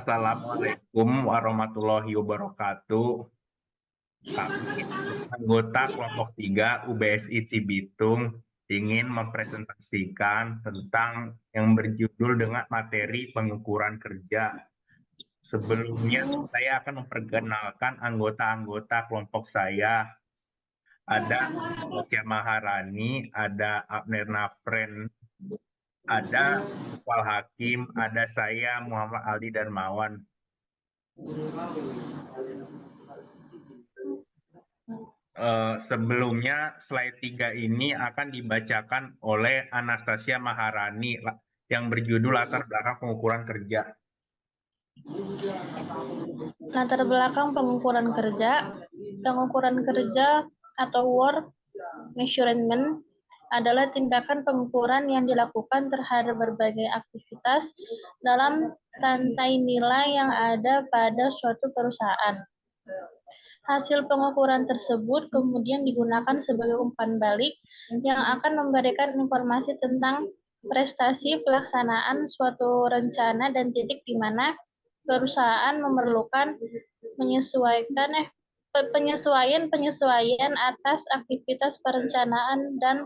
Assalamualaikum warahmatullahi wabarakatuh. Kami anggota kelompok 3 UBSI Cibitung ingin mempresentasikan tentang yang berjudul dengan materi pengukuran kerja. Sebelumnya saya akan memperkenalkan anggota-anggota kelompok saya. Ada Anastasia Maharani, ada Abner Nafren, ada Wal Hakim, ada saya Muhammad Aldi Darmawan. Sebelumnya slide 3 ini akan dibacakan oleh Anastasia Maharani yang berjudul latar belakang pengukuran kerja. Latar belakang pengukuran kerja. Pengukuran kerja atau work measurement adalah tindakan pengukuran yang dilakukan terhadap berbagai aktivitas dalam rantai nilai yang ada pada suatu perusahaan. Hasil pengukuran tersebut kemudian digunakan sebagai umpan balik yang akan memberikan informasi tentang prestasi pelaksanaan suatu rencana dan titik di mana perusahaan memerlukan penyesuaian atas aktivitas perencanaan dan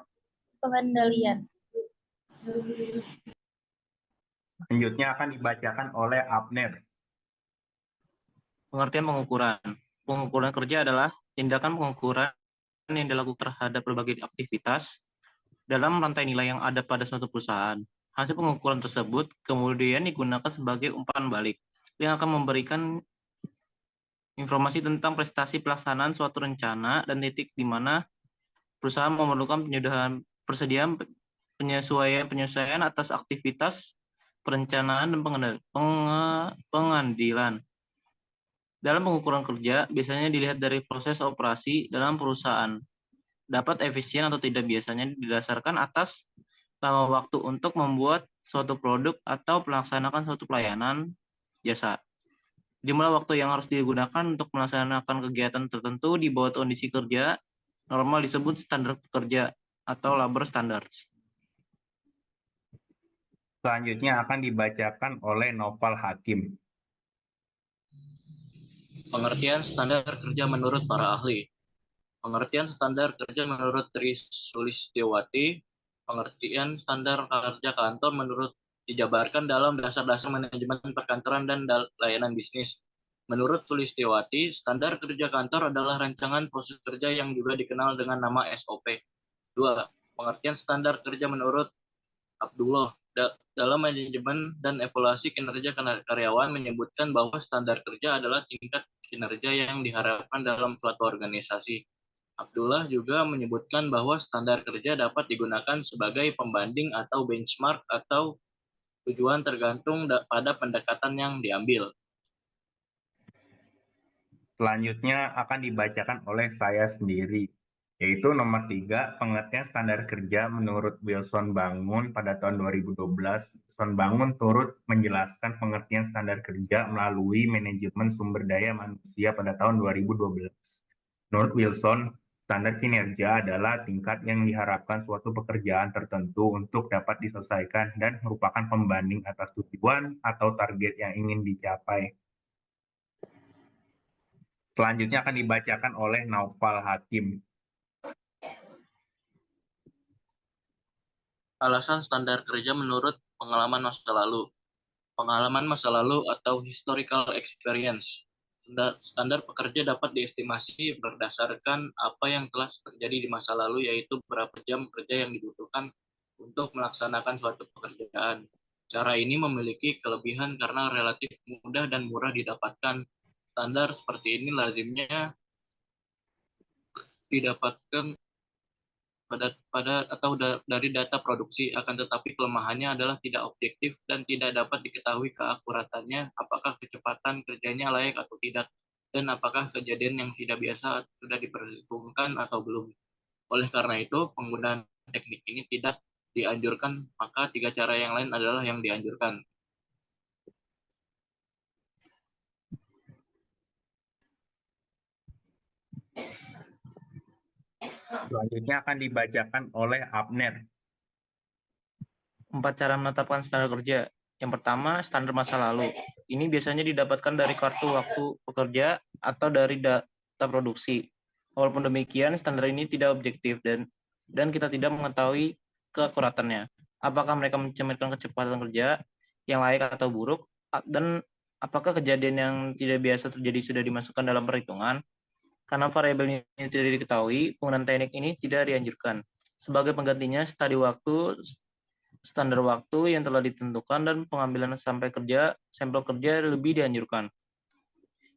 pengendalian. Selanjutnya akan dibacakan oleh Abner. Pengertian pengukuran. Pengukuran kerja adalah tindakan pengukuran yang dilakukan terhadap berbagai aktivitas dalam rantai nilai yang ada pada suatu perusahaan. Hasil pengukuran tersebut kemudian digunakan sebagai umpan balik yang akan memberikan informasi tentang prestasi pelaksanaan suatu rencana dan titik di mana perusahaan memerlukan penyesuaian atas aktivitas perencanaan dan pengadilan. Dalam pengukuran kerja, biasanya dilihat dari proses operasi dalam perusahaan. Dapat efisien atau tidak biasanya didasarkan atas lama waktu untuk membuat suatu produk atau melaksanakan suatu pelayanan jasa. Jumlah waktu yang harus digunakan untuk melaksanakan kegiatan tertentu di bawah kondisi kerja normal disebut standar pekerja atau labor standards. Selanjutnya akan dibacakan oleh Noval Hakim. Pengertian standar kerja menurut para ahli. Pengertian standar kerja menurut Tri Sulistiawati. Pengertian standar kerja kantor menurut dijabarkan dalam dasar-dasar manajemen perkantoran dan layanan bisnis. Menurut Sulistiawati, standar kerja kantor adalah rancangan proses kerja yang juga dikenal dengan nama SOP. 2. Pengertian standar kerja menurut Abdullah. Dalam manajemen dan evaluasi kinerja karyawan menyebutkan bahwa standar kerja adalah tingkat kinerja yang diharapkan dalam suatu organisasi. Abdullah juga menyebutkan bahwa standar kerja dapat digunakan sebagai pembanding atau benchmark atau tujuan tergantung pada pendekatan yang diambil. Selanjutnya akan dibacakan oleh saya sendiri, yaitu nomor 3, pengertian standar kerja menurut Wilson Bangun pada tahun 2012. Wilson Bangun turut menjelaskan pengertian standar kerja melalui manajemen sumber daya manusia pada tahun 2012. Menurut Wilson, standar kinerja adalah tingkat yang diharapkan suatu pekerjaan tertentu untuk dapat diselesaikan dan merupakan pembanding atas tujuan atau target yang ingin dicapai. Selanjutnya akan dibacakan oleh Noval Hakim. Alasan standar kerja menurut pengalaman masa lalu. Pengalaman masa lalu atau historical experience. Standar pekerja dapat diestimasi berdasarkan apa yang telah terjadi di masa lalu, yaitu berapa jam kerja yang dibutuhkan untuk melaksanakan suatu pekerjaan. Cara ini memiliki kelebihan karena relatif mudah dan murah didapatkan. Standar seperti ini lazimnya didapatkan dari data produksi, akan tetapi kelemahannya adalah tidak objektif dan tidak dapat diketahui keakuratannya apakah kecepatan kerjanya layak atau tidak, dan apakah kejadian yang tidak biasa sudah diperhitungkan atau belum. Oleh karena itu, penggunaan teknik ini tidak dianjurkan, maka 3 cara yang lain adalah yang dianjurkan. Selanjutnya akan dibacakan oleh Abner. 4 cara menetapkan standar kerja. Yang pertama, standar masa lalu. Ini biasanya didapatkan dari kartu waktu pekerja atau dari data produksi. Walaupun demikian, standar ini tidak objektif dan kita tidak mengetahui keakuratannya. Apakah mereka mencerminkan kecepatan kerja yang layak atau buruk, dan apakah kejadian yang tidak biasa terjadi sudah dimasukkan dalam perhitungan? Karena variabel ini tidak diketahui, penggunaan teknik ini tidak dianjurkan. Sebagai penggantinya, studi waktu, standar waktu yang telah ditentukan, dan pengambilan sampel kerja lebih dianjurkan.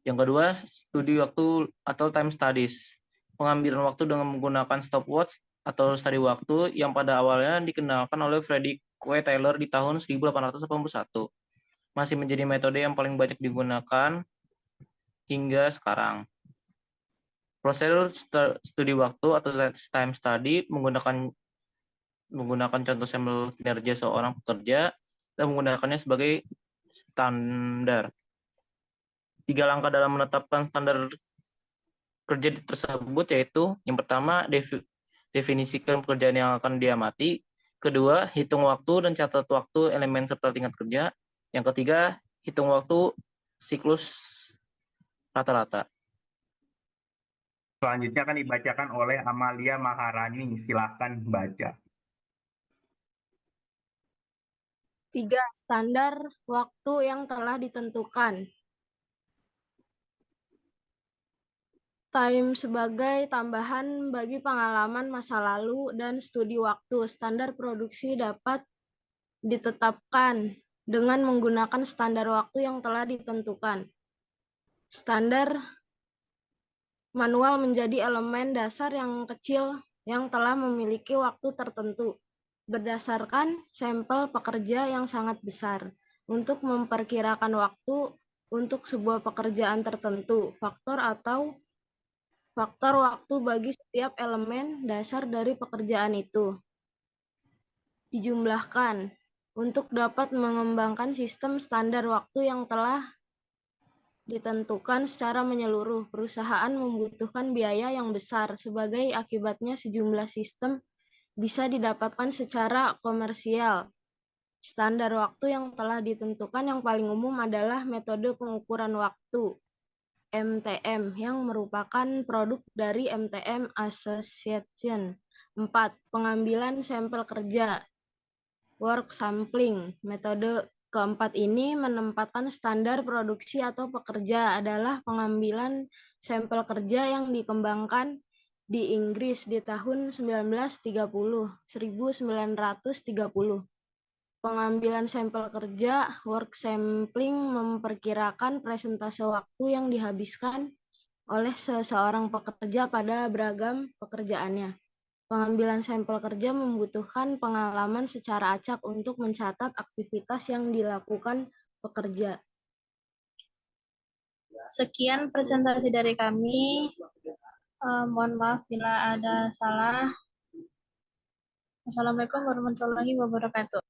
Yang kedua, studi waktu atau time studies. Pengambilan waktu dengan menggunakan stopwatch atau studi waktu yang pada awalnya dikenalkan oleh Frederick W. Taylor di tahun 1881. Masih menjadi metode yang paling banyak digunakan hingga sekarang. Prosedur studi waktu atau time study menggunakan contoh sampel kinerja seorang pekerja dan menggunakannya sebagai standar. 3 langkah dalam menetapkan standar kerja tersebut yaitu: yang pertama, definisikan pekerjaan yang akan diamati. Kedua, hitung waktu dan catat waktu elemen serta tingkat kerja. Yang ketiga, hitung waktu siklus rata-rata. Selanjutnya akan dibacakan oleh Amalia Maharani. Silahkan baca. 3. Standar waktu yang telah ditentukan. Time sebagai tambahan bagi pengalaman masa lalu dan studi waktu. Standar produksi dapat ditetapkan dengan menggunakan standar waktu yang telah ditentukan. Standar manual menjadi elemen dasar yang kecil yang telah memiliki waktu tertentu berdasarkan sampel pekerja yang sangat besar. Untuk memperkirakan waktu untuk sebuah pekerjaan tertentu, faktor waktu bagi setiap elemen dasar dari pekerjaan itu dijumlahkan. Untuk dapat mengembangkan sistem standar waktu yang telah ditentukan secara menyeluruh, perusahaan membutuhkan biaya yang besar. Sebagai akibatnya, sejumlah sistem bisa didapatkan secara komersial. Standar waktu yang telah ditentukan yang paling umum adalah metode pengukuran waktu, MTM, yang merupakan produk dari MTM Association. 4. Pengambilan sampel kerja, work sampling. Metode keempat ini menempatkan standar produksi atau pekerja adalah pengambilan sampel kerja yang dikembangkan di Inggris di tahun 1930. Pengambilan sampel kerja, work sampling, memperkirakan persentase waktu yang dihabiskan oleh seseorang pekerja pada beragam pekerjaannya. Pengambilan sampel kerja membutuhkan pengalaman secara acak untuk mencatat aktivitas yang dilakukan pekerja. Sekian presentasi dari kami. Mohon maaf bila ada salah. Assalamualaikum warahmatullahi wabarakatuh.